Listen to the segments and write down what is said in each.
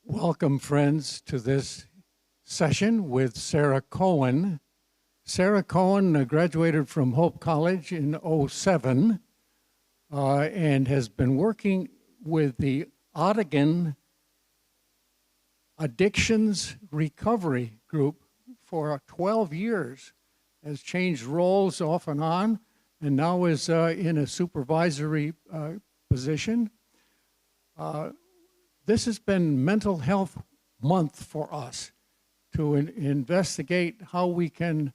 Welcome, friends, to this session with Sarah Cohen. Sarah Cohen graduated from Hope College in '07 and has been working with the Attican Addictions Recovery Group for 12 years, has changed roles off and on, and now is in a supervisory position. This has been Mental Health Month for us to investigate how we can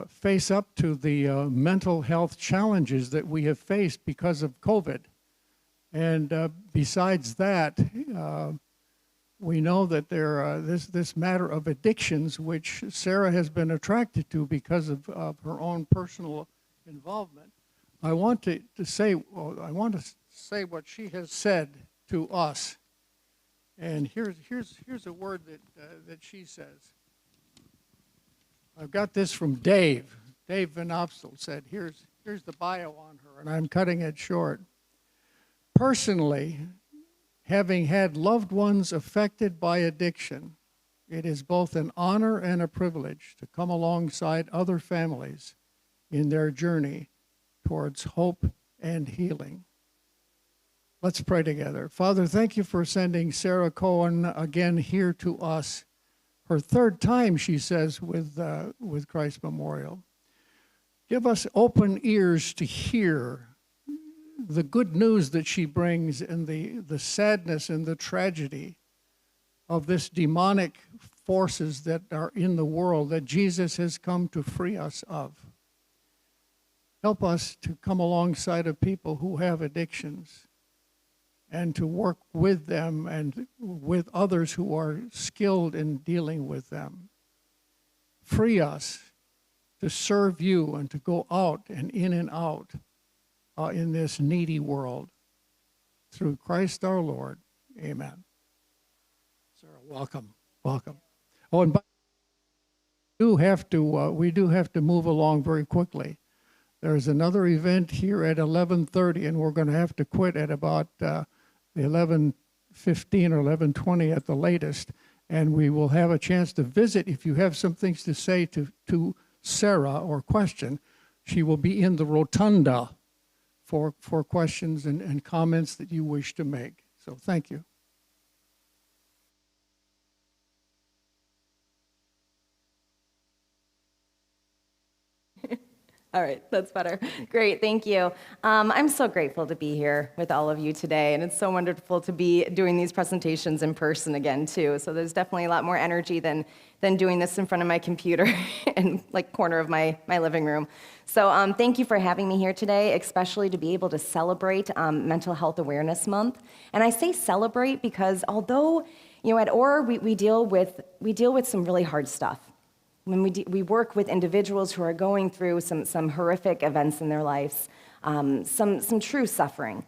face up to the mental health challenges that we have faced because of COVID. And besides that, we know that this matter of addictions, which Sarah has been attracted to because of her own personal involvement. I want to say what she has said to us, and here's a word that she says. I've got this from Dave. Dave Van Opstel said, here's the bio on her, and I'm cutting it short. Personally, having had loved ones affected by addiction, it is both an honor and a privilege to come alongside other families in their journey towards hope and healing. Let's pray together. Father, thank you for sending Sarah Cohen again here to us. Her third time, she says, with Christ Memorial. Give us open ears to hear the good news that she brings and the sadness and the tragedy of this demonic forces that are in the world that Jesus has come to free us of. Help us to come alongside of people who have addictions and to work with them and with others who are skilled in dealing with them. Free us to serve you and to go out and in and out in this needy world. Through Christ our Lord, amen. Sarah, welcome, welcome. Oh, and we do have to move along very quickly. There's another event here at 11:30, and we're going to have to quit at about 11:15 or 11:20 at the latest, and we will have a chance to visit. If you have some things to say to Sarah or question, she will be in the rotunda for questions and comments that you wish to make. So thank you. All right, that's better. Great, thank you. I'm so grateful to be here with all of you today, and it's so wonderful to be doing these presentations in person again, too. So there's definitely a lot more energy than doing this in front of my computer in like corner of my living room. So thank you for having me here today, especially to be able to celebrate Mental Health Awareness Month. And I say celebrate because although at OR we deal with some really hard stuff. When we work with individuals who are going through some horrific events in their lives, some true suffering.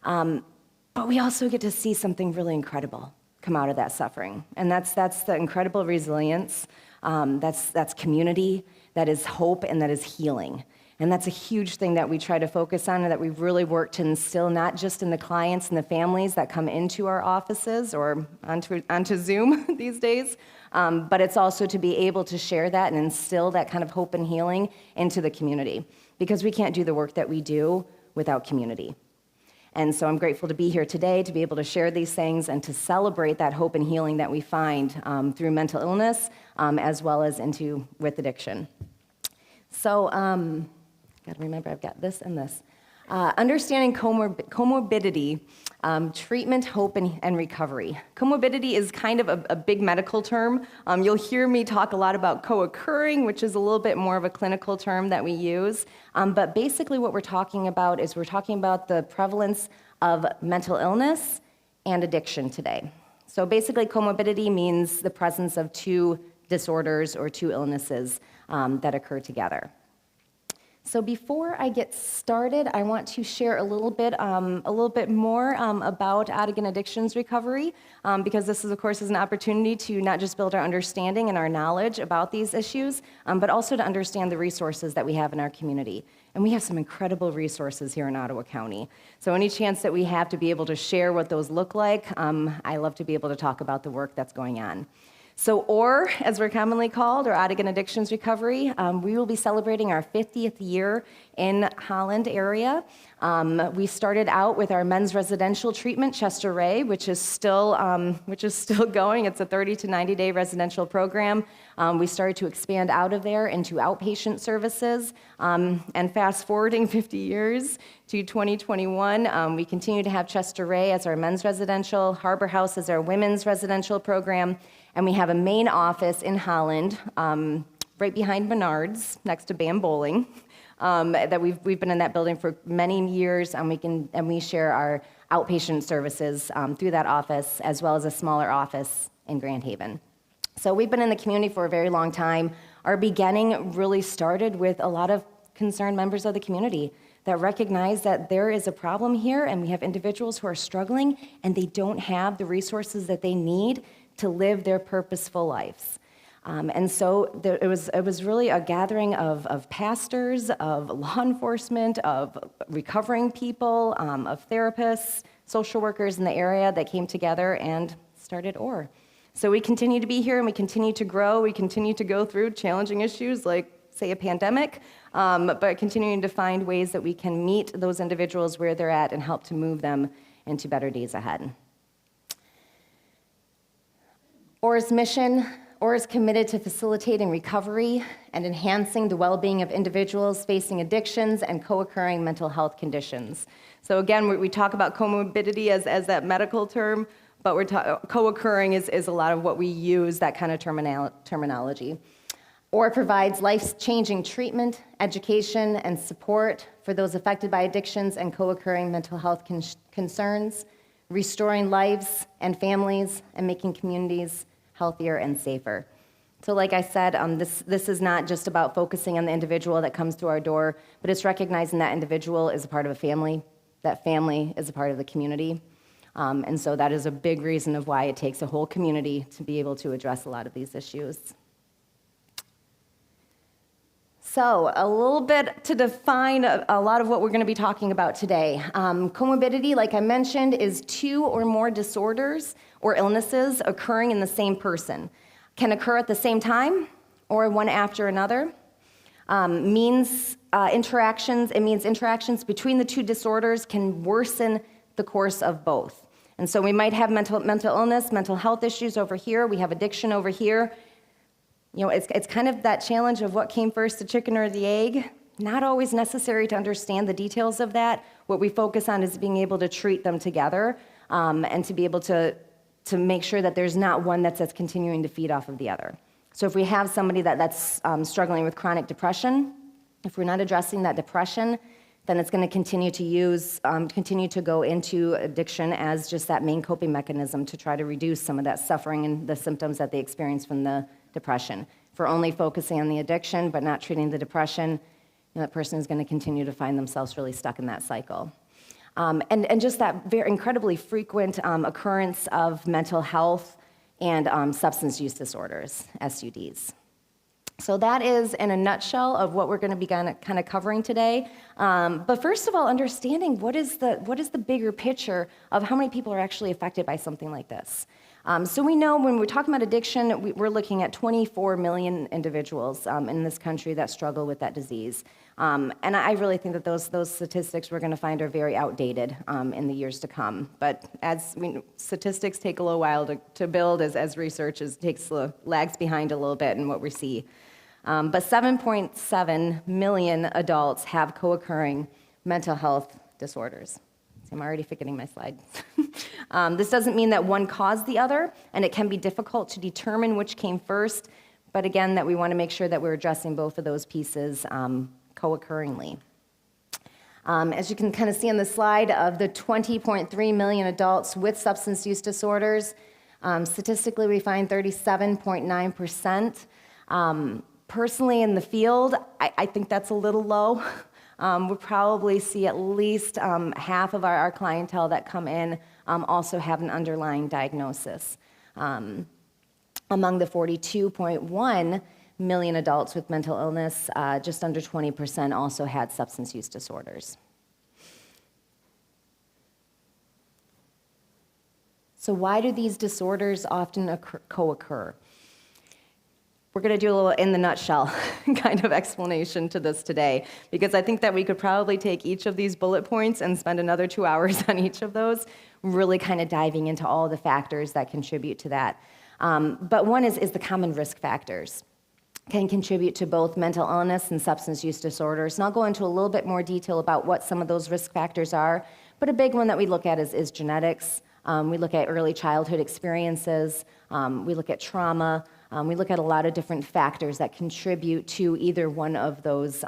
But we also get to see something really incredible come out of that suffering. And that's the incredible resilience, that's community, that is hope, and that is healing. And that's a huge thing that we try to focus on and that we really work to instill, not just in the clients and the families that come into our offices or onto Zoom these days, but it's also to be able to share that and instill that kind of hope and healing into the community, because we can't do the work that we do without community. And so I'm grateful to be here today to be able to share these things and to celebrate that hope and healing that we find through mental illness as well as with addiction. So, gotta remember I've got this and this. Understanding comorbidity, treatment, hope, and recovery. Comorbidity is kind of a big medical term. You'll hear me talk a lot about co-occurring, which is a little bit more of a clinical term that we use. But basically what we're talking about is we're talking about the prevalence of mental illness and addiction today. So basically comorbidity means the presence of two disorders or two illnesses that occur together. So before I get started, I want to share a little bit more about Attican addictions recovery, because this is, of course, an opportunity to not just build our understanding and our knowledge about these issues, but also to understand the resources that we have in our community. And we have some incredible resources here in Ottawa County. So any chance that we have to be able to share what those look like, I love to be able to talk about the work that's going on. So OR, as we're commonly called, or Attican Addictions Recovery, we will be celebrating our 50th year in Holland area. We started out with our men's residential treatment, Chester Ray, which is still going. It's a 30 to 90-day residential program. We started to expand out of there into outpatient services. And fast forwarding 50 years to 2021, we continue to have Chester Ray as our men's residential, Harbor House as our women's residential program, and we have a main office in Holland, right behind Menards, next to Bam Bowling, that we've been in that building for many years, and we share our outpatient services through that office, as well as a smaller office in Grand Haven. So we've been in the community for a very long time. Our beginning really started with a lot of concerned members of the community that recognize that there is a problem here, and we have individuals who are struggling, and they don't have the resources that they need to live their purposeful lives. And so it was really a gathering of pastors, of law enforcement, of recovering people, of therapists, social workers in the area that came together and started OR. So we continue to be here and we continue to grow. We continue to go through challenging issues like, say, a pandemic, but continuing to find ways that we can meet those individuals where they're at and help to move them into better days ahead. OR's mission, OR is committed to facilitating recovery and enhancing the well-being of individuals facing addictions and co-occurring mental health conditions. So again, we talk about comorbidity as that medical term, but co-occurring is a lot of what we use, that kind of terminology. OR provides life-changing treatment, education, and support for those affected by addictions and co-occurring mental health concerns, restoring lives and families, and making communities healthier and safer. So like I said, this is not just about focusing on the individual that comes through our door, but it's recognizing that individual is a part of a family, that family is a part of the community. And so that is a big reason of why it takes a whole community to be able to address a lot of these issues. So a little bit to define a lot of what we're going to be talking about today. Comorbidity, like I mentioned, is two or more disorders or illnesses occurring in the same person. Can occur at the same time or one after another. It means interactions between the two disorders can worsen the course of both. And so we might have mental illness, mental health issues over here. We have addiction over here. You know, it's kind of that challenge of what came first, the chicken or the egg. Not always necessary to understand the details of that. What we focus on is being able to treat them together and to be able to make sure that there's not one that's continuing to feed off of the other. So if we have somebody that's struggling with chronic depression, if we're not addressing that depression, then it's going to continue to go into addiction as just that main coping mechanism to try to reduce some of that suffering and the symptoms that they experience from the depression. If we're only focusing on the addiction but not treating the depression, that person is going to continue to find themselves really stuck in that cycle. And just that very incredibly frequent occurrence of mental health and substance use disorders, SUDs. So that is in a nutshell of what we're going to be kind of covering today. But first of all, understanding what is the bigger picture of how many people are actually affected by something like this. So we know when we're talking about addiction, we're looking at 24 million individuals in this country that struggle with that disease. And I really think that those statistics we're going to find are very outdated in the years to come. But statistics take a little while to build as research lags behind a little bit in what we see. But 7.7 million adults have co-occurring mental health disorders. I'm already forgetting my slide. This doesn't mean that one caused the other, and it can be difficult to determine which came first, but again, that we want to make sure that we're addressing both of those pieces co-occurringly. As you can kind of see on the slide, of the 20.3 million adults with substance use disorders, statistically we find 37.9% Personally, in the field, I think that's a little low. We probably see at least half of our clientele that come in also have an underlying diagnosis. Among the 42.1 million adults with mental illness, just under 20% also had substance use disorders. So why do these disorders often co-occur? We're going to do a little in the nutshell kind of explanation to this today, because I think that we could probably take each of these bullet points and spend another 2 hours on each of those, really kind of diving into all the factors that contribute to that. But one is the common risk factors can contribute to both mental illness and substance use disorders. And I'll go into a little bit more detail about what some of those risk factors are, but a big one that we look at is genetics. We look at early childhood experiences. We look at trauma. We look at a lot of different factors that contribute to either one of those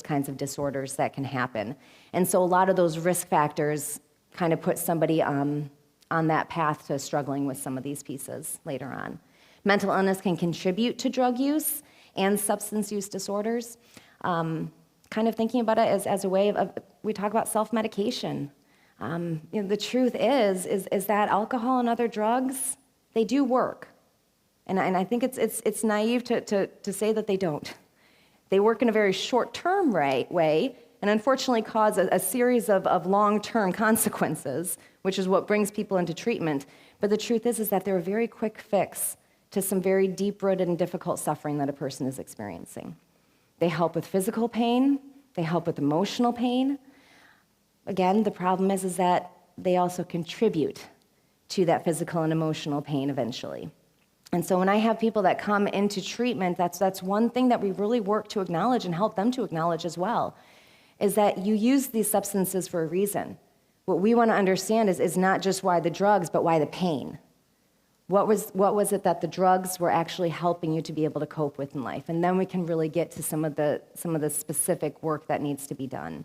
kinds of disorders that can happen. And so a lot of those risk factors kind of put somebody on that path to struggling with some of these pieces later on. Mental illness can contribute to drug use and substance use disorders. Kind of thinking about it as a way of we talk about self-medication. The truth is that alcohol and other drugs, they do work. And I think it's naive to say that they don't. They work in a very short-term way, and unfortunately cause a series of long-term consequences, which is what brings people into treatment. But the truth is that they're a very quick fix to some very deep-rooted and difficult suffering that a person is experiencing. They help with physical pain. They help with emotional pain. Again, the problem is that they also contribute to that physical and emotional pain eventually. And so when I have people that come into treatment, that's one thing that we really work to acknowledge and help them to acknowledge as well, is that you use these substances for a reason. What we want to understand is not just why the drugs, but why the pain. What was it that the drugs were actually helping you to be able to cope with in life? And then we can really get to some of the specific work that needs to be done.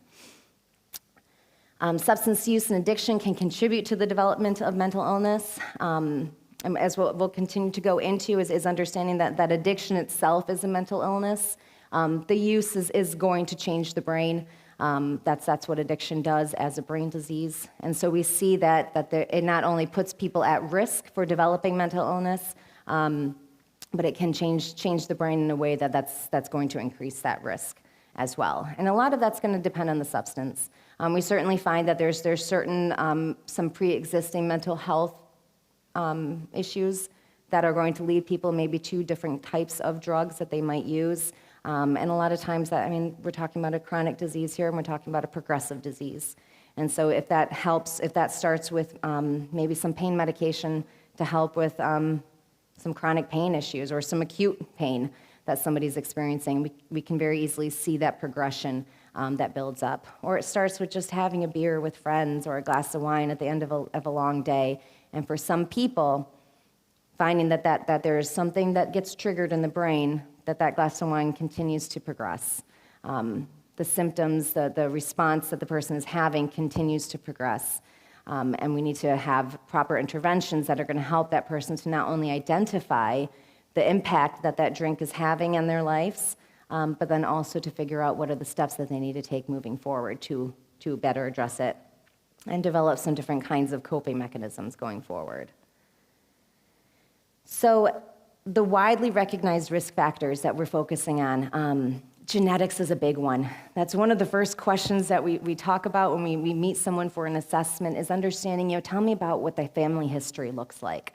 Substance use and addiction can contribute to the development of mental illness. As we'll continue to go into is understanding that addiction itself is a mental illness. The use is going to change the brain. That's what addiction does as a brain disease. And so we see that it not only puts people at risk for developing mental illness, but it can change the brain in a way that's going to increase that risk as well. And a lot of that's going to depend on the substance. We certainly find that there's certain some pre-existing mental health issues that are going to lead people maybe to different types of drugs that they might use. And a lot of times we're talking about a chronic disease here, and we're talking about a progressive disease. And so if that helps, if that starts with maybe some pain medication to help with some chronic pain issues or some acute pain that somebody's experiencing, we can very easily see that progression that builds up. Or it starts with just having a beer with friends or a glass of wine at the end of a long day. And for some people, finding that there is something that gets triggered in the brain, that glass of wine continues to progress. The symptoms, the response that the person is having continues to progress. And we need to have proper interventions that are going to help that person to not only identify the impact that drink is having on their lives, but then also to figure out what are the steps that they need to take moving forward to better address it and develop some different kinds of coping mechanisms going forward. So the widely recognized risk factors that we're focusing on, genetics is a big one. That's one of the first questions that we talk about when we meet someone for an assessment is understanding, tell me about what the family history looks like.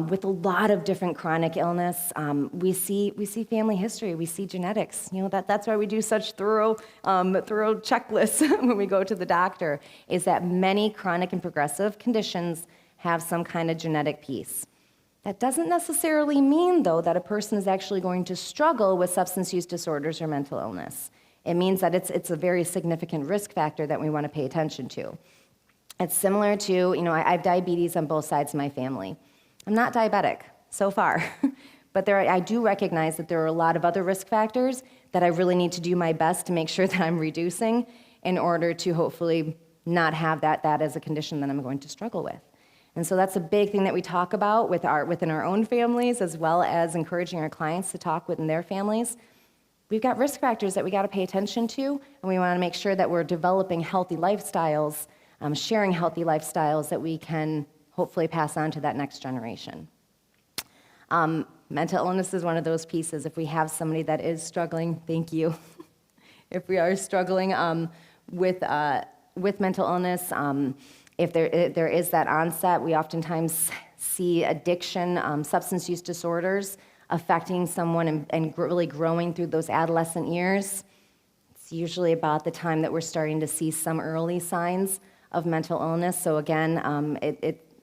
With a lot of different chronic illness, we see family history, we see genetics. That's why we do such thorough checklists when we go to the doctor, is that many chronic and progressive conditions have some kind of genetic piece. That doesn't necessarily mean, though, that a person is actually going to struggle with substance use disorders or mental illness. It means that it's a very significant risk factor that we want to pay attention to. It's similar to, I have diabetes on both sides of my family. I'm not diabetic so far, but I do recognize that there are a lot of other risk factors that I really need to do my best to make sure that I'm reducing in order to hopefully not have that as a condition that I'm going to struggle with. And so that's a big thing that we talk about within our own families, as well as encouraging our clients to talk within their families. We've got risk factors that we got to pay attention to, and we want to make sure that we're developing healthy lifestyles, sharing healthy lifestyles that we can hopefully pass on to that next generation. Mental illness is one of those pieces. If we have somebody that is struggling, thank you. If we are struggling with mental illness, if there is that onset, we oftentimes see addiction, substance use disorders affecting someone and really growing through those adolescent years. It's usually about the time that we're starting to see some early signs of mental illness. So again,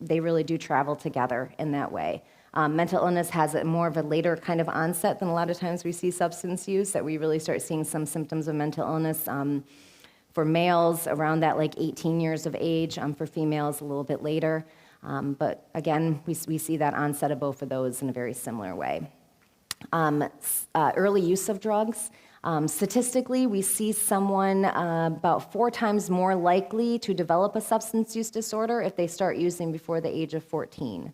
they really do travel together in that way. Mental illness has more of a later kind of onset than a lot of times we see substance use, that we really start seeing some symptoms of mental illness for males around that like 18 years of age, for females a little bit later. But again, we see that onset of both of those in a very similar way. Early use of drugs. Statistically, we see someone about 4 times more likely to develop a substance use disorder if they start using before the age of 14.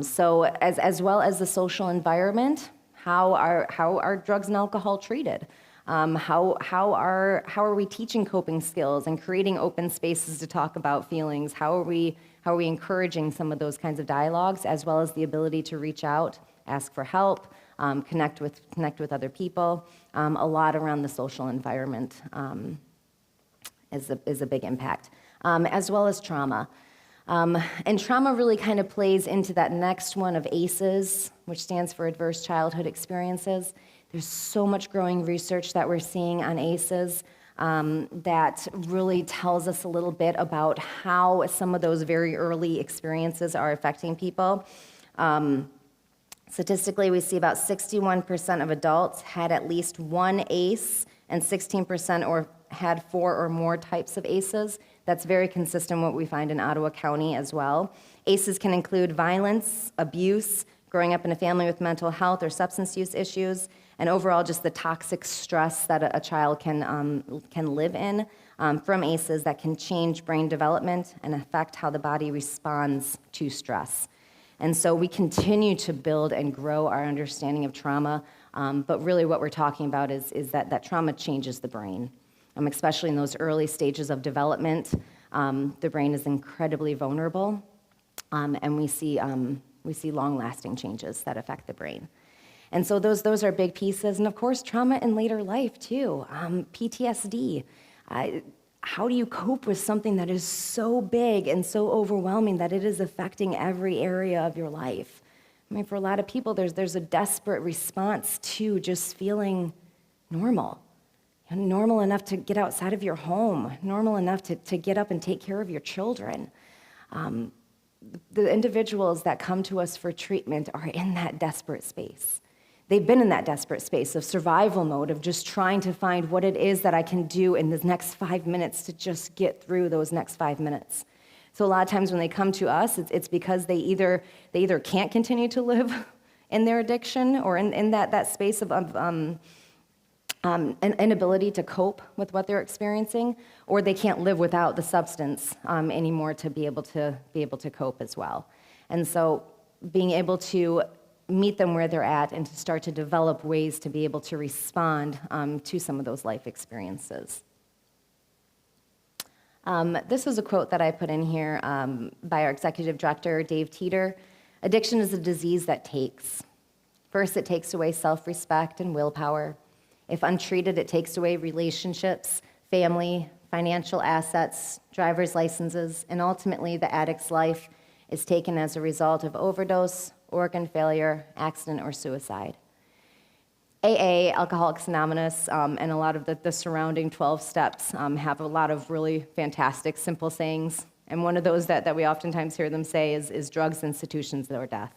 So as well as the social environment, how are drugs and alcohol treated? How are we teaching coping skills and creating open spaces to talk about feelings? How are we encouraging some of those kinds of dialogues, as well as the ability to reach out, ask for help, connect with other people? A lot around the social environment is a big impact, as well as trauma. And trauma really kind of plays into that next one of ACEs, which stands for Adverse Childhood Experiences. There's so much growing research that we're seeing on ACEs that really tells us a little bit about how some of those very early experiences are affecting people. Statistically, we see about 61% of adults had at least one ACE, and 16% had 4 or more types of ACEs. That's very consistent with what we find in Ottawa County as well. ACEs can include violence, abuse, growing up in a family with mental health or substance use issues, and overall just the toxic stress that a child can live in from ACEs that can change brain development and affect how the body responds to stress. And so we continue to build and grow our understanding of trauma, but really what we're talking about is that trauma changes the brain. Especially in those early stages of development, the brain is incredibly vulnerable, and we see long-lasting changes that affect the brain. And so those are big pieces, and of course, trauma in later life too. PTSD. How do you cope with something that is so big and so overwhelming that it is affecting every area of your life? I mean, for a lot of people, there's a desperate response to just feeling normal. Normal enough to get outside of your home, normal enough to get up and take care of your children. The individuals that come to us for treatment are in that desperate space. They've been in that desperate space of survival mode, of just trying to find what it is that I can do in the next 5 minutes to just get through those next 5 minutes. So a lot of times when they come to us, it's because they either can't continue to live in their addiction or in that space of an inability to cope with what they're experiencing, or they can't live without the substance anymore to be able to cope as well. And so being able to meet them where they're at and to start to develop ways to be able to respond to some of those life experiences. This is a quote that I put in here by our executive director, Dave Teeter. "Addiction is a disease that takes. First, it takes away self-respect and willpower. If untreated, it takes away relationships, family, financial assets, driver's licenses, and ultimately the addict's life is taken as a result of overdose, organ failure, accident, or suicide." AA, Alcoholics Anonymous, and a lot of the surrounding 12 steps have a lot of really fantastic, simple sayings. And one of those that we oftentimes hear them say is drugs, institutions, or death.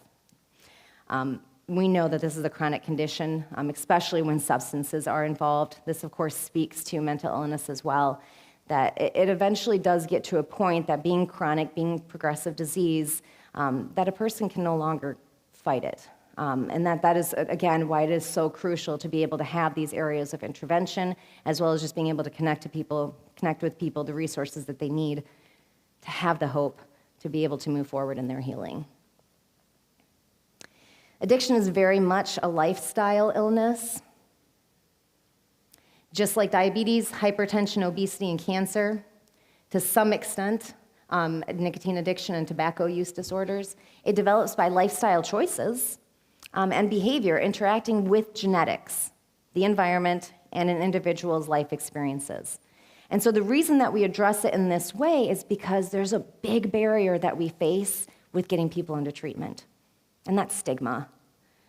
We know that this is a chronic condition, especially when substances are involved. This, of course, speaks to mental illness as well, that it eventually does get to a point that being chronic, being progressive disease, that a person can no longer fight it. And that is, again, why it is so crucial to be able to have these areas of intervention, as well as just being able to connect with people, the resources that they need to have the hope to be able to move forward in their healing. Addiction is very much a lifestyle illness. Just like diabetes, hypertension, obesity, and cancer, to some extent, nicotine addiction and tobacco use disorders, it develops by lifestyle choices and behavior interacting with genetics, the environment, and an individual's life experiences. And so the reason that we address it in this way is because there's a big barrier that we face with getting people into treatment, and that's stigma.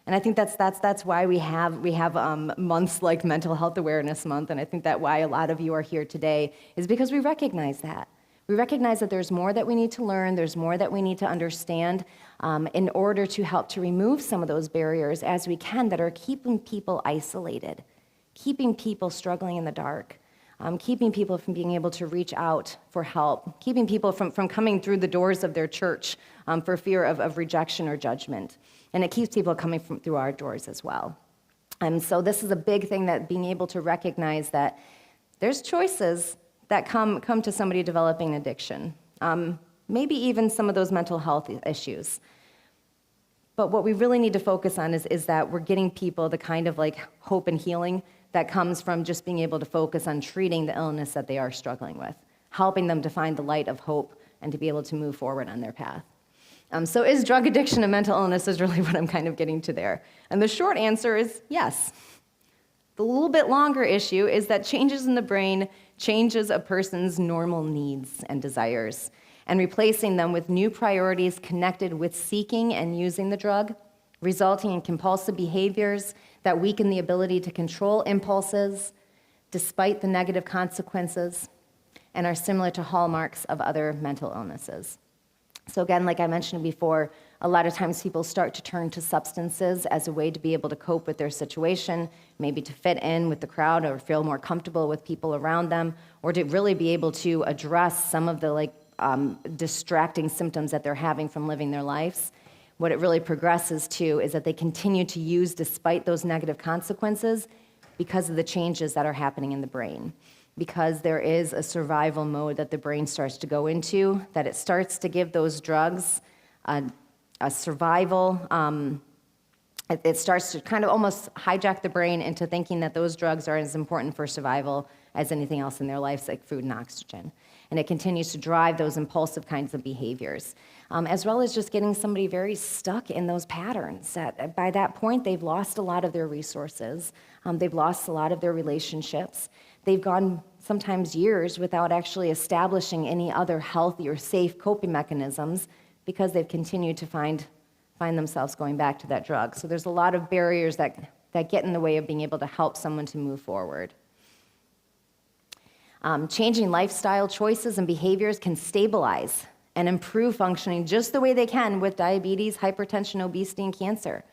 And I think that's why we have months like Mental Health Awareness Month, and I think that why a lot of you are here today is because we recognize that. We recognize that there's more that we need to learn, there's more that we need to understand in order to help to remove some of those barriers as we can that are keeping people isolated, keeping people struggling in the dark, keeping people from being able to reach out for help, keeping people from coming through the doors of their church for fear of rejection or judgment. And it keeps people coming through our doors as well. So this is a big thing, that being able to recognize that there's choices that come to somebody developing an addiction, maybe even some of those mental health issues. But what we really need to focus on is that we're getting people the kind of like hope and healing that comes from just being able to focus on treating the illness that they are struggling with, helping them to find the light of hope and to be able to move forward on their path. So is drug addiction a mental illness is really what I'm kind of getting to there. And the short answer is yes. The little bit longer issue is that changes in the brain changes a person's normal needs and desires, and replacing them with new priorities connected with seeking and using the drug, resulting in compulsive behaviors that weaken the ability to control impulses despite the negative consequences, and are similar to hallmarks of other mental illnesses. So again, like I mentioned before, a lot of times people start to turn to substances as a way to be able to cope with their situation, maybe to fit in with the crowd or feel more comfortable with people around them, or to really be able to address some of the distracting symptoms that they're having from living their lives. What it really progresses to is that they continue to use despite those negative consequences because of the changes that are happening in the brain. Because there is a survival mode that the brain starts to go into, that it starts to give those drugs a survival, it starts to kind of almost hijack the brain into thinking that those drugs are as important for survival as anything else in their lives, like food and oxygen. And it continues to drive those impulsive kinds of behaviors, as well as just getting somebody very stuck in those patterns. That by that point, they've lost a lot of their resources. They've lost a lot of their relationships. They've gone sometimes years without actually establishing any other healthy or safe coping mechanisms because they've continued to find themselves going back to that drug. So there's a lot of barriers that get in the way of being able to help someone to move forward. Changing lifestyle choices and behaviors can stabilize and improve functioning just the way they can with diabetes, hypertension, obesity, and cancer.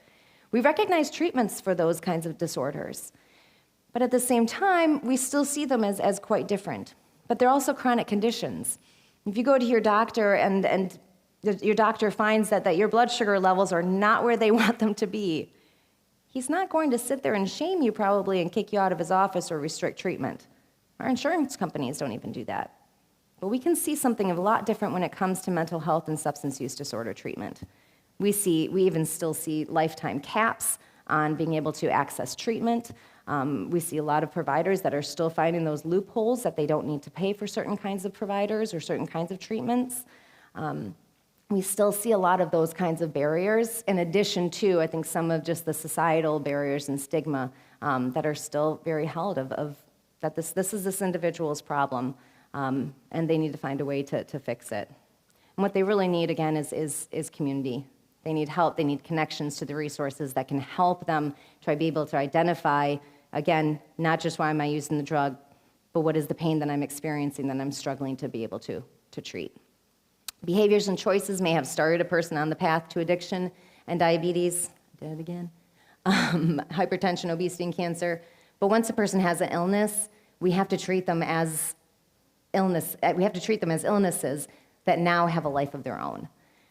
We recognize treatments for those kinds of disorders. But at the same time, we still see them as quite different. But they're also chronic conditions. If you go to your doctor and your doctor finds that your blood sugar levels are not where they want them to be, he's not going to sit there and shame you probably and kick you out of his office or restrict treatment. Our insurance companies don't even do that. But we can see something a lot different when it comes to mental health and substance use disorder treatment. We even still see lifetime caps on being able to access treatment. We see a lot of providers that are still finding those loopholes that they don't need to pay for certain kinds of providers or certain kinds of treatments. We still see a lot of those kinds of barriers, in addition to, I think, some of just the societal barriers and stigma that are still very held of that this is this individual's problem, and they need to find a way to fix it. And what they really need, again, is community. They need help. They need connections to the resources that can help them try to be able to identify, again, not just why am I using the drug, but what is the pain that I'm experiencing that I'm struggling to be able to treat. Behaviors and choices may have started a person on the path to addiction and diabetes, did it again, hypertension, obesity, and cancer. But once a person has an illness, we have to treat them as illnesses that now have a life of their own.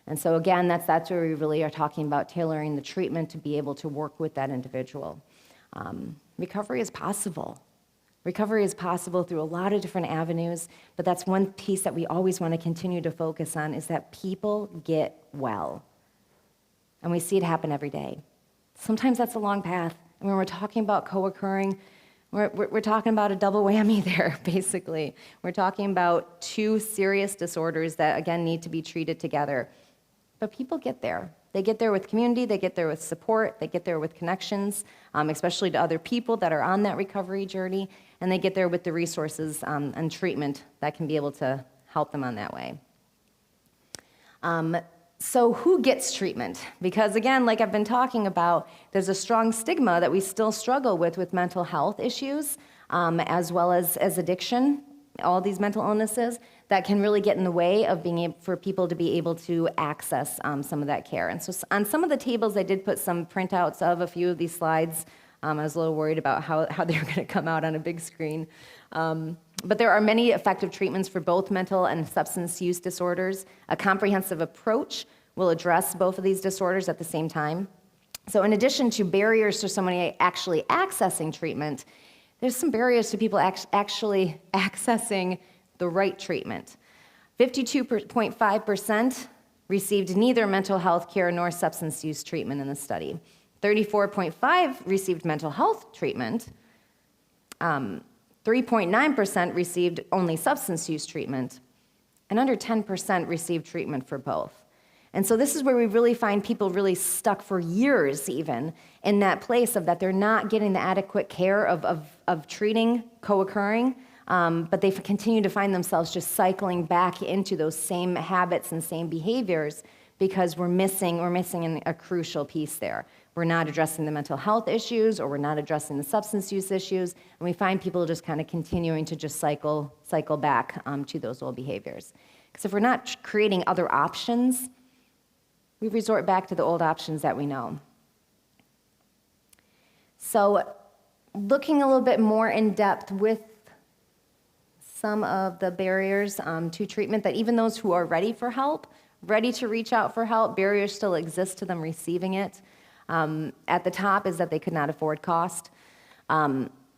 And so again, that's where we really are talking about tailoring the treatment to be able to work with that individual. Recovery is possible. Recovery is possible through a lot of different avenues, but that's one piece that we always want to continue to focus on is that people get well. And we see it happen every day. Sometimes that's a long path. And when we're talking about co-occurring, we're talking about a double whammy there, basically. We're talking about two serious disorders that, again, need to be treated together. But people get there. They get there with community, they get there with support, they get there with connections, especially to other people that are on that recovery journey, and they get there with the resources and treatment that can be able to help them on that way. So who gets treatment? Because again, like I've been talking about, there's a strong stigma that we still struggle with mental health issues, as well as addiction, all these mental illnesses that can really get in the way of being able for people to be able to access some of that care. And so on some of the tables, I did put some printouts of a few of these slides. I was a little worried about how they were going to come out on a big screen. But there are many effective treatments for both mental and substance use disorders. A comprehensive approach will address both of these disorders at the same time. So in addition to barriers to somebody actually accessing treatment, there's some barriers to people actually accessing the right treatment. 52.5% received neither mental health care nor substance use treatment in the study. 34.5% received mental health treatment. 3.9% received only substance use treatment, and under 10% received treatment for both. And so this is where we really find people really stuck for years even in that place of that they're not getting the adequate care of treating co-occurring, but they continue to find themselves just cycling back into those same habits and same behaviors because we're missing a crucial piece there. We're not addressing the mental health issues, or we're not addressing the substance use issues, and we find people just kind of continuing to just cycle back to those old behaviors. Because if we're not creating other options, we resort back to the old options that we know. So looking a little bit more in depth with some of the barriers to treatment, that even those who are ready for help, ready to reach out for help, barriers still exist to them receiving it. At the top is that they could not afford cost.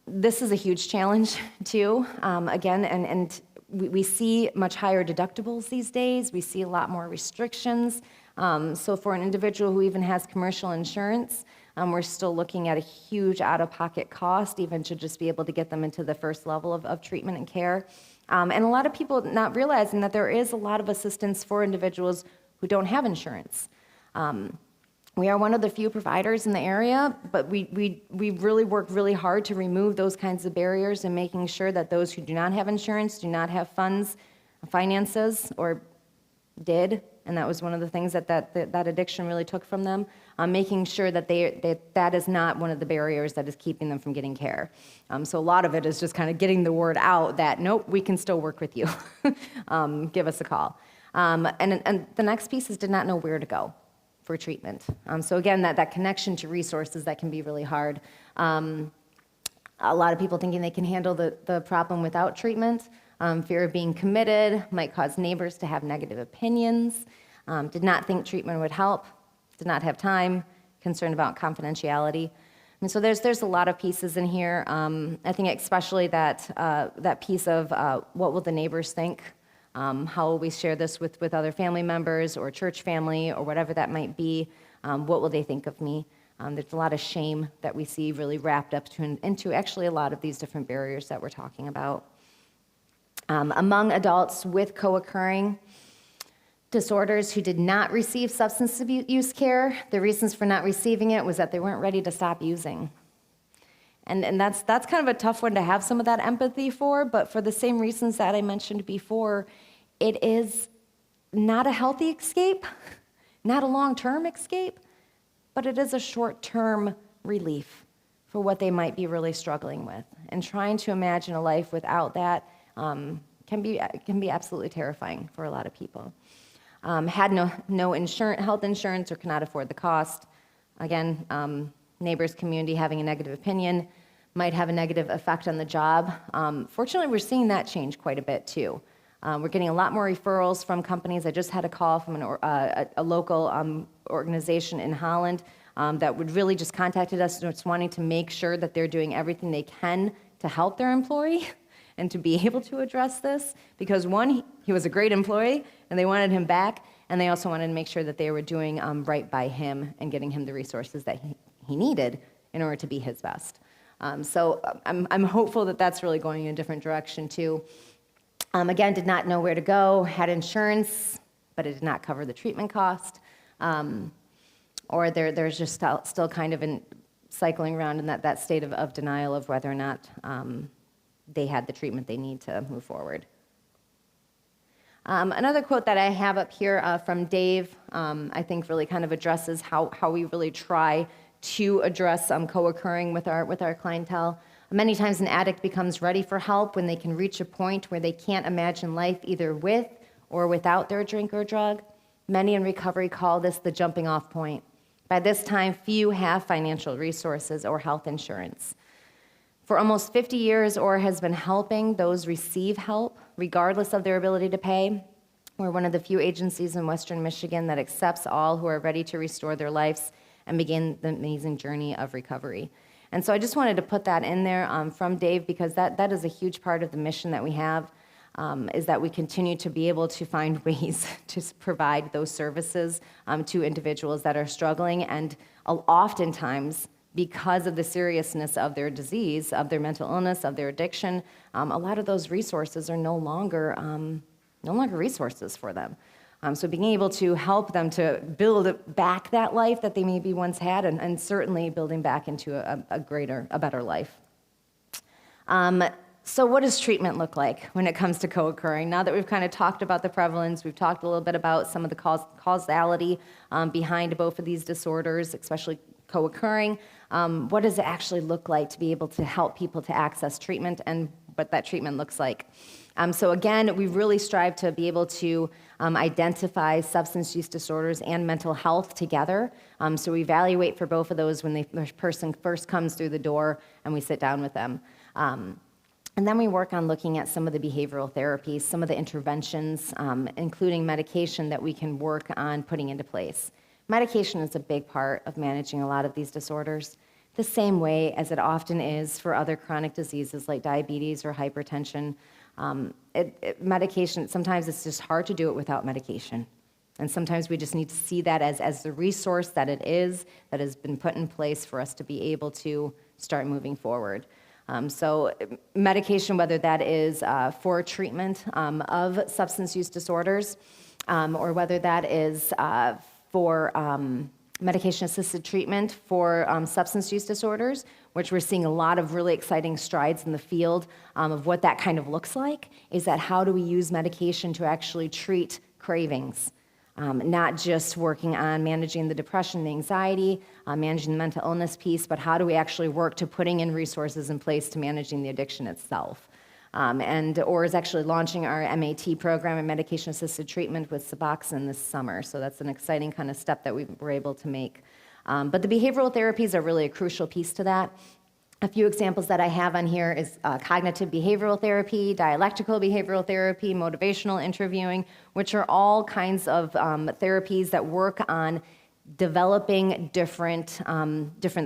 This is a huge challenge too, again, and we see much higher deductibles these days. We see a lot more restrictions. So for an individual who even has commercial insurance, we're still looking at a huge out-of-pocket cost even to just be able to get them into the first level of treatment and care. And a lot of people not realizing that there is a lot of assistance for individuals who don't have insurance. We are one of the few providers in the area, but we really work really hard to remove those kinds of barriers and making sure that those who do not have insurance, do not have finances, or did, and that was one of the things that addiction really took from them, making sure that that is not one of the barriers that is keeping them from getting care. So a lot of it is just kind of getting the word out that, nope, we can still work with you. Give us a call. And the next piece is did not know where to go for treatment. So again, that connection to resources, that can be really hard. A lot of people thinking they can handle the problem without treatment. Fear of being committed might cause neighbors to have negative opinions. Did not think treatment would help. Did not have time. Concerned about confidentiality. And so there's a lot of pieces in here. I think especially that piece of what will the neighbors think. How will we share this with other family members or church family or whatever that might be? What will they think of me? There's a lot of shame that we see really wrapped up into actually a lot of these different barriers that we're talking about. Among adults with co-occurring disorders who did not receive substance use care, the reasons for not receiving it was that they weren't ready to stop using. And that's kind of a tough one to have some of that empathy for, but for the same reasons that I mentioned before, it is not a healthy escape, not a long-term escape, but it is a short-term relief for what they might be really struggling with. And trying to imagine a life without that can be absolutely terrifying for a lot of people. Had no health insurance or cannot afford the cost. Again, neighbors, community having a negative opinion might have a negative effect on the job. Fortunately, we're seeing that change quite a bit too. We're getting a lot more referrals from companies. I just had a call from a local organization in Holland that would really just contacted us just wanting to make sure that they're doing everything they can to help their employee and to be able to address this, because one, he was a great employee and they wanted him back, and they also wanted to make sure that they were doing right by him and getting him the resources that he needed in order to be his best. So I'm hopeful that that's really going in a different direction too. Again, did not know where to go, had insurance, but it did not cover the treatment cost. Or there's just still kind of cycling around in that state of denial of whether or not they had the treatment they need to move forward. Another quote that I have up here from Dave, I think really kind of addresses how we really try to address co-occurring with our clientele. Many times an addict becomes ready for help when they can reach a point where they can't imagine life either with or without their drink or drug. Many in recovery call this the jumping off point. By this time, few have financial resources or health insurance. For almost 50 years, OR has been helping those receive help, regardless of their ability to pay. We're one of the few agencies in Western Michigan that accepts all who are ready to restore their lives and begin the amazing journey of recovery. And so I just wanted to put that in there from Dave, because that is a huge part of the mission that we have, is that we continue to be able to find ways to provide those services to individuals that are struggling. And oftentimes, because of the seriousness of their disease, of their mental illness, of their addiction, a lot of those resources are no longer resources for them. So being able to help them to build back that life that they maybe once had, and certainly building back into a better life. So what does treatment look like when it comes to co-occurring? Now that we've kind of talked about the prevalence, we've talked a little bit about some of the causality behind both of these disorders, especially co-occurring. What does it actually look like to be able to help people to access treatment, and what that treatment looks like? So again, we really strive to be able to identify substance use disorders and mental health together. So we evaluate for both of those when the person first comes through the door and we sit down with them. And then we work on looking at some of the behavioral therapies, some of the interventions, including medication that we can work on putting into place. Medication is a big part of managing a lot of these disorders, the same way as it often is for other chronic diseases like diabetes or hypertension. Medication, sometimes it's just hard to do it without medication. And sometimes we just need to see that as the resource that it is, that has been put in place for us to be able to start moving forward. So medication, whether that is for treatment of substance use disorders, or whether that is for medication-assisted treatment for substance use disorders, which we're seeing a lot of really exciting strides in the field of what that kind of looks like, is that how do we use medication to actually treat cravings? Not just working on managing the depression, the anxiety, managing the mental illness piece, but how do we actually work to putting in resources in place to managing the addiction itself? OR is actually launching our MAT program in medication-assisted treatment with Suboxone this summer, so that's an exciting kind of step that we were able to make. But the behavioral therapies are really a crucial piece to that. A few examples that I have on here is cognitive behavioral therapy, dialectical behavioral therapy, motivational interviewing, which are all kinds of therapies that work on developing different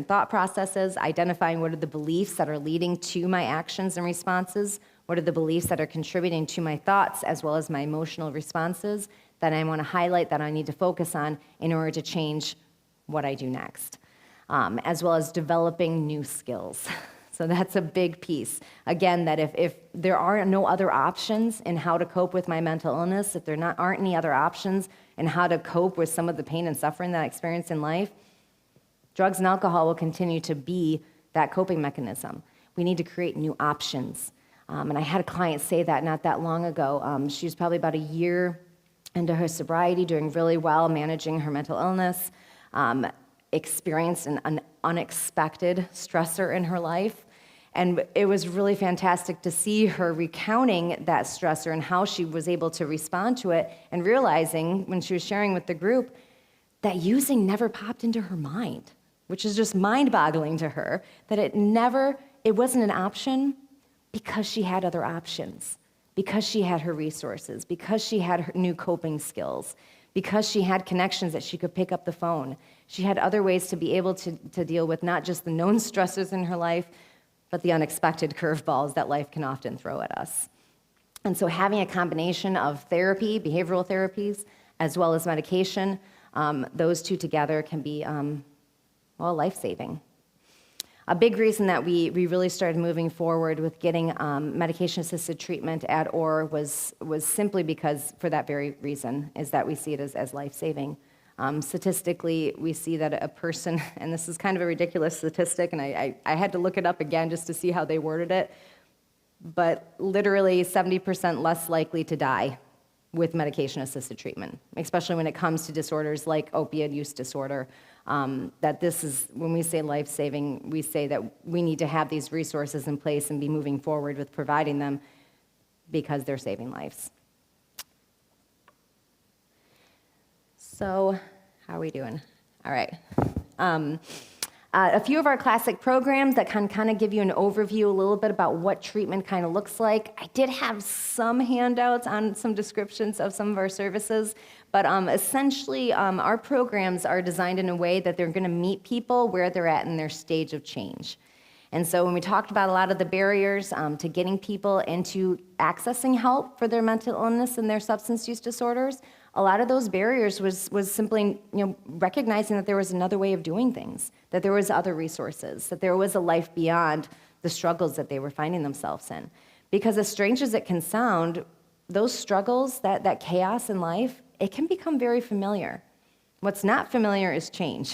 thought processes, identifying what are the beliefs that are leading to my actions and responses, what are the beliefs that are contributing to my thoughts as well as my emotional responses that I want to highlight, that I need to focus on in order to change what I do next. As well as developing new skills. So that's a big piece. Again, that if there are no other options in how to cope with my mental illness, if there aren't any other options in how to cope with some of the pain and suffering that I experience in life, drugs and alcohol will continue to be that coping mechanism. We need to create new options. And I had a client say that not that long ago. She was probably about a year into her sobriety, doing really well, managing her mental illness, experienced an unexpected stressor in her life. And it was really fantastic to see her recounting that stressor and how she was able to respond to it, and realizing when she was sharing with the group that using never popped into her mind, which is just mind-boggling to her, that it wasn't an option because she had other options, because she had her resources, because she had her new coping skills, because she had connections that she could pick up the phone. She had other ways to be able to deal with not just the known stressors in her life, but the unexpected curveballs that life can often throw at us. And so having a combination of therapy, behavioral therapies, as well as medication, those two together can be, life-saving. A big reason that we really started moving forward with getting medication-assisted treatment at OR was simply because, for that very reason, is that we see it as life-saving. Statistically, we see that a person, and this is kind of a ridiculous statistic, and I had to look it up again just to see how they worded it, but literally 70% less likely to die with medication-assisted treatment, especially when it comes to disorders like opioid use disorder. That this is, when we say life-saving, we say that we need to have these resources in place and be moving forward with providing them because they're saving lives. So, how are we doing? All right. A few of our classic programs that can kind of give you an overview a little bit about what treatment kind of looks like. I did have some handouts on some descriptions of some of our services, but essentially our programs are designed in a way that they're going to meet people where they're at in their stage of change. And so when we talked about a lot of the barriers to getting people into accessing help for their mental illness and their substance use disorders, a lot of those barriers was simply recognizing that there was another way of doing things, that there was other resources, that there was a life beyond the struggles that they were finding themselves in. Because as strange as it can sound, those struggles, that chaos in life, it can become very familiar. What's not familiar is change.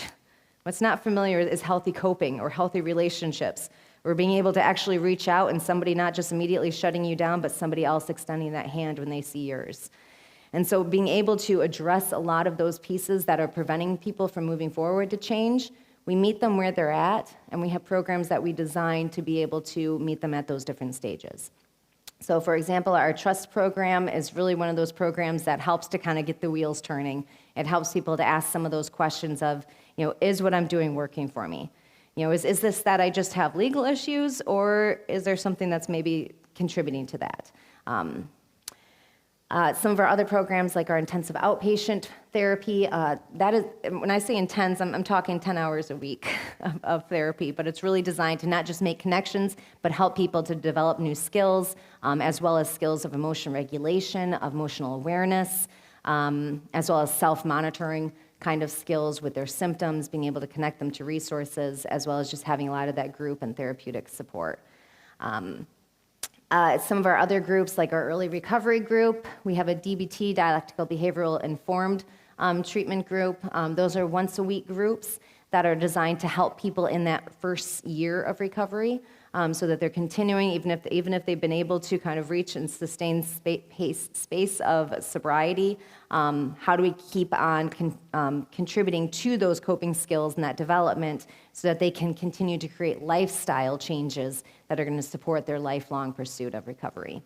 What's not familiar is healthy coping or healthy relationships, or being able to actually reach out and somebody not just immediately shutting you down, but somebody else extending that hand when they see yours. And so being able to address a lot of those pieces that are preventing people from moving forward to change, we meet them where they're at, and we have programs that we design to be able to meet them at those different stages. So for example, our Trust program is really one of those programs that helps to kind of get the wheels turning. It helps people to ask some of those questions of, is what I'm doing working for me? Is this that I just have legal issues, or is there something that's maybe contributing to that? Some of our other programs, like our intensive outpatient therapy, that is, when I say intense, I'm talking 10 hours a week of therapy, but it's really designed to not just make connections, but help people to develop new skills, as well as skills of emotion regulation, of emotional awareness, as well as self-monitoring kind of skills with their symptoms, being able to connect them to resources, as well as just having a lot of that group and therapeutic support. Some of our other groups, like our early recovery group, we have a DBT, Dialectical Behavioral Informed treatment group. Those are once-a-week groups that are designed to help people in that first year of recovery, so that they're continuing, even if they've been able to kind of reach and sustain space of sobriety. How do we keep on contributing to those coping skills and that development so that they can continue to create lifestyle changes that are going to support their lifelong pursuit of recovery?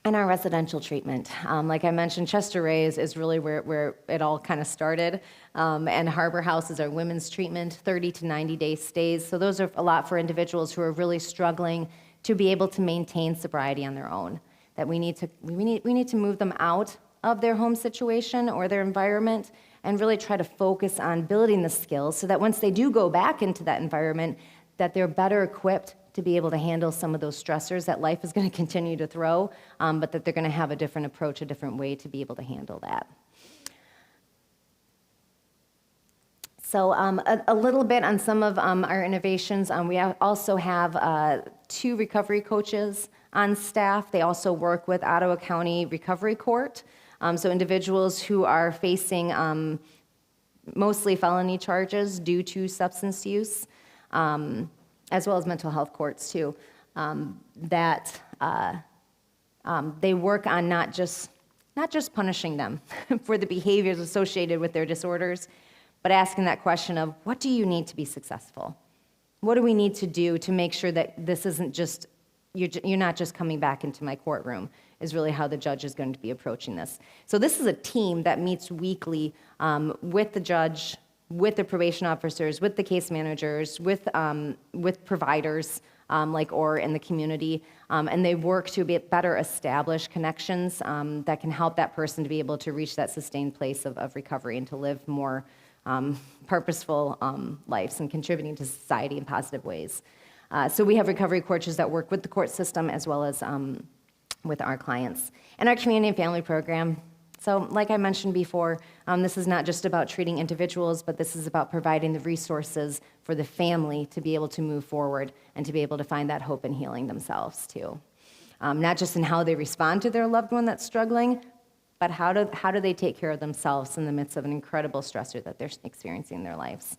And our residential treatment. Like I mentioned, Chester Ray is really where it all kind of started. And Harbor House is our women's treatment, 30 to 90-day stays. So those are a lot for individuals who are really struggling to be able to maintain sobriety on their own. That we need to move them out of their home situation or their environment and really try to focus on building the skills so that once they do go back into that environment, that they're better equipped to be able to handle some of those stressors that life is going to continue to throw, but that they're going to have a different approach, a different way to be able to handle that. So a little bit on some of our innovations. We also have 2 recovery coaches on staff. They also work with Ottawa County Recovery Court. So individuals who are facing mostly felony charges due to substance use, as well as mental health courts too, that they work on not just punishing them for the behaviors associated with their disorders, but asking that question of, what do you need to be successful? What do we need to do to make sure that this isn't just, you're not just coming back into my courtroom, is really how the judge is going to be approaching this. So this is a team that meets weekly with the judge, with the probation officers, with the case managers, with providers, or in the community. And they work to better establish connections that can help that person to be able to reach that sustained place of recovery and to live more purposeful lives and contributing to society in positive ways. So we have recovery coaches that work with the court system as well as with our clients. And our community and family program, so like I mentioned before, this is not just about treating individuals, but this is about providing the resources for the family to be able to move forward and to be able to find that hope and healing themselves too. Not just in how they respond to their loved one that's struggling, but how do they take care of themselves in the midst of an incredible stressor that they're experiencing in their lives.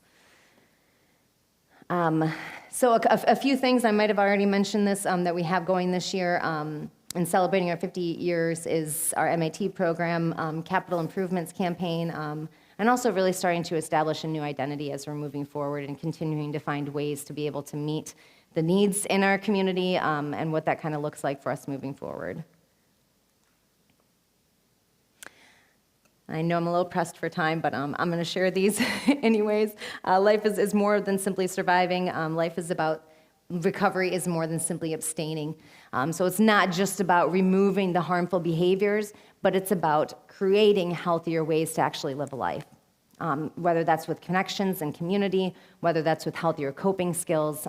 So a few things, I might have already mentioned this, that we have going this year in celebrating our 50 years is our MAT program, capital improvements campaign, and also really starting to establish a new identity as we're moving forward and continuing to find ways to be able to meet the needs in our community and what that kind of looks like for us moving forward. I know I'm a little pressed for time, but I'm going to share these anyways. Life is more than simply surviving. Life is about recovery is more than simply abstaining. So it's not just about removing the harmful behaviors, but it's about creating healthier ways to actually live a life. Whether that's with connections and community, whether that's with healthier coping skills,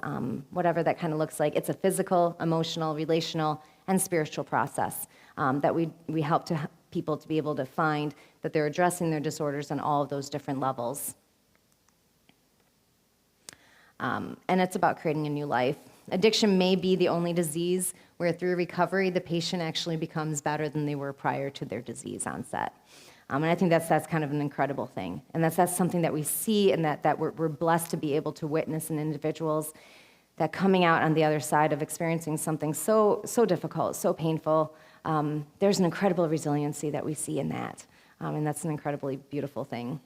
whatever that kind of looks like. It's a physical, emotional, relational, and spiritual process that we help people to be able to find that they're addressing their disorders on all of those different levels. And it's about creating a new life. Addiction may be the only disease where through recovery, the patient actually becomes better than they were prior to their disease onset. And I think that's kind of an incredible thing. And that's something that we see and that we're blessed to be able to witness in individuals that coming out on the other side of experiencing something so difficult, so painful, there's an incredible resiliency that we see in that. And that's an incredibly beautiful thing.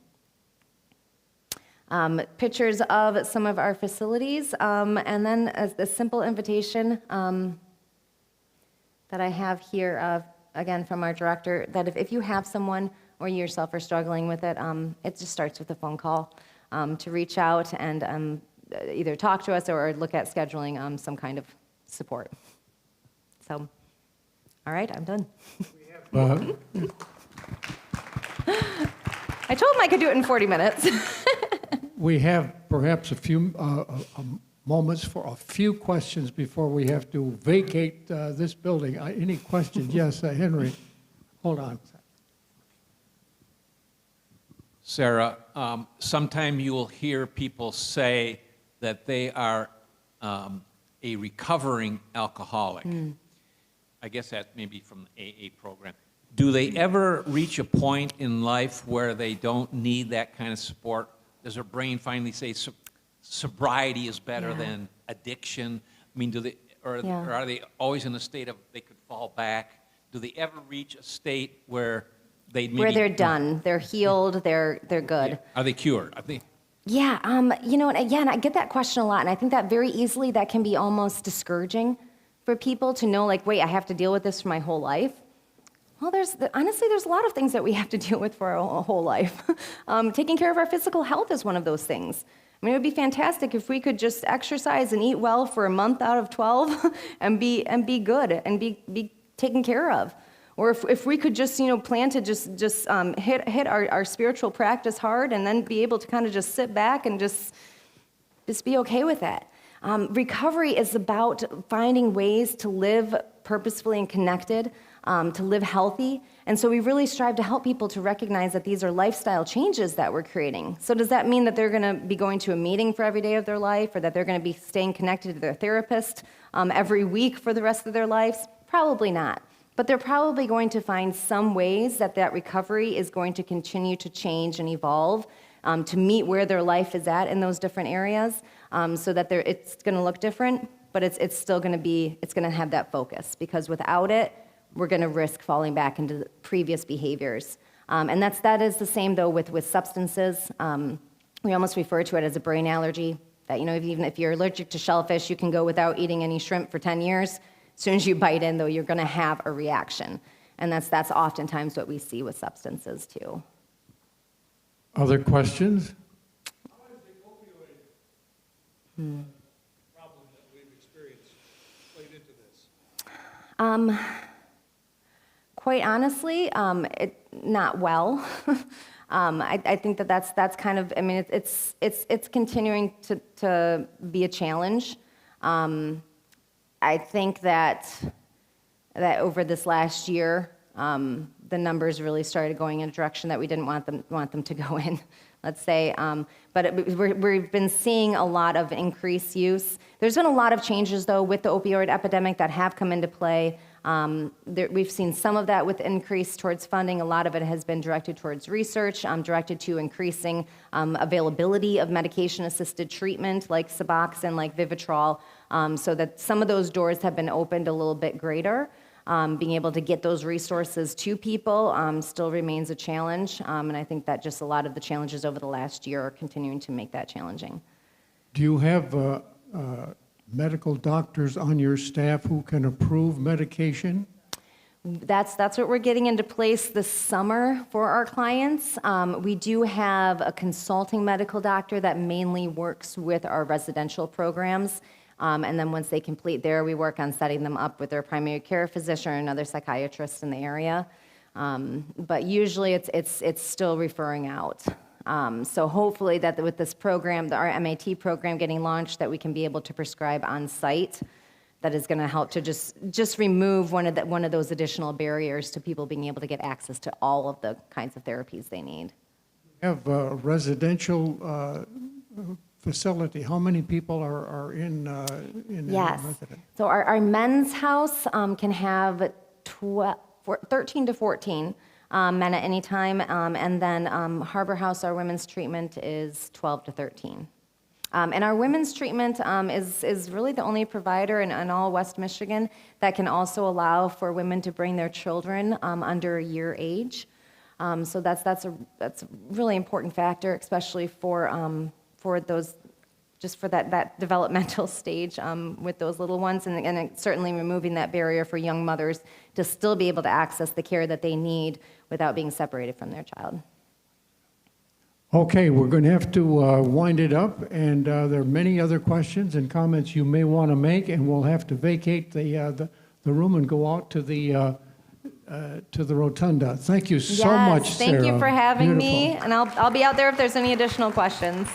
Pictures of some of our facilities, and then a simple invitation that I have here, again, from our director, that if you have someone or you yourself are struggling with it just starts with a phone call to reach out and either talk to us or look at scheduling some kind of support. So, all right, I'm done. I told him I could do it in 40 minutes. We have perhaps a few moments for a few questions before we have to vacate this building. Any questions? Yes, Henry. Hold on. Sarah, sometime you will hear people say that they are a recovering alcoholic. I guess that may be from the AA program. Do they ever reach a point in life where they don't need that kind of support? Does their brain finally say sobriety is better than addiction? I mean, or are they always in a state of they could fall back? Do they ever reach a state where where they're done, they're healed, they're good? Yeah. Are they cured? Yeah, and again, I get that question a lot, and I think that very easily that can be almost discouraging for people to know, like, wait, I have to deal with this for my whole life. Well, honestly, there's a lot of things that we have to deal with for our whole life. Taking care of our physical health is one of those things. I mean, it would be fantastic if we could just exercise and eat well for a month out of 12 and be good and be taken care of. Or if we could just, plan to just hit our spiritual practice hard and then be able to kind of just sit back and just be okay with that. Recovery is about finding ways to live purposefully and connected, to live healthy. And so we really strive to help people to recognize that these are lifestyle changes that we're creating. So does that mean that they're going to be going to a meeting for every day of their life, or that they're going to be staying connected to their therapist every week for the rest of their lives? Probably not. But they're probably going to find some ways that recovery is going to continue to change and evolve to meet where their life is at in those different areas, so that it's going to look different, but it's still going to have that focus, because without it, we're going to risk falling back into previous behaviors. And that is the same, though, with substances. We almost refer to it as a brain allergy, that, even if you're allergic to shellfish, you can go without eating any shrimp for 10 years. As soon as you bite in, though, you're going to have a reaction. And that's oftentimes what we see with substances, too. Other questions? How is the opioid problem that we've experienced Quite honestly, not well. I think that's kind of, I mean, it's continuing to be a challenge. I think that over this last year, the numbers really started going in a direction that we didn't want them to go in, let's say. But we've been seeing a lot of increased use. There's been a lot of changes, though, with the opioid epidemic that have come into play. We've seen some of that with increase towards funding. A lot of it has been directed towards research, directed to increasing availability of medication-assisted treatment like Suboxone, like Vivitrol, so that some of those doors have been opened a little bit greater. Being able to get those resources to people still remains a challenge, and I think that just a lot of the challenges over the last year are continuing to make that challenging. Do you have medical doctors on your staff who can approve medication? That's what we're getting into place this summer for our clients. We do have a consulting medical doctor that mainly works with our residential programs. And then once they complete there, we work on setting them up with their primary care physician or another psychiatrist in the area. But usually it's still referring out. So hopefully that with this program, our MAT program getting launched, that we can be able to prescribe on site. That is going to help to just remove one of those additional barriers to people being able to get access to all of the kinds of therapies they need. You have a residential facility. How many people are in Yes. residence? So our men's house can have 13 to 14 men at any time, and then Harbor House, our women's treatment, is 12 to 13. And our women's treatment is really the only provider in all West Michigan that can also allow for women to bring their children under a year age. So that's a really important factor, especially for those, just for that developmental stage with those little ones, and certainly removing that barrier for young mothers to still be able to access the care that they need without being separated from their child. Okay, we're going to have to wind it up, and there are many other questions and comments you may want to make, and we'll have to vacate the room and go out to the rotunda. Thank you so much, Sarah. Thank you for having me, Beautiful. and I'll be out there if there's any additional questions.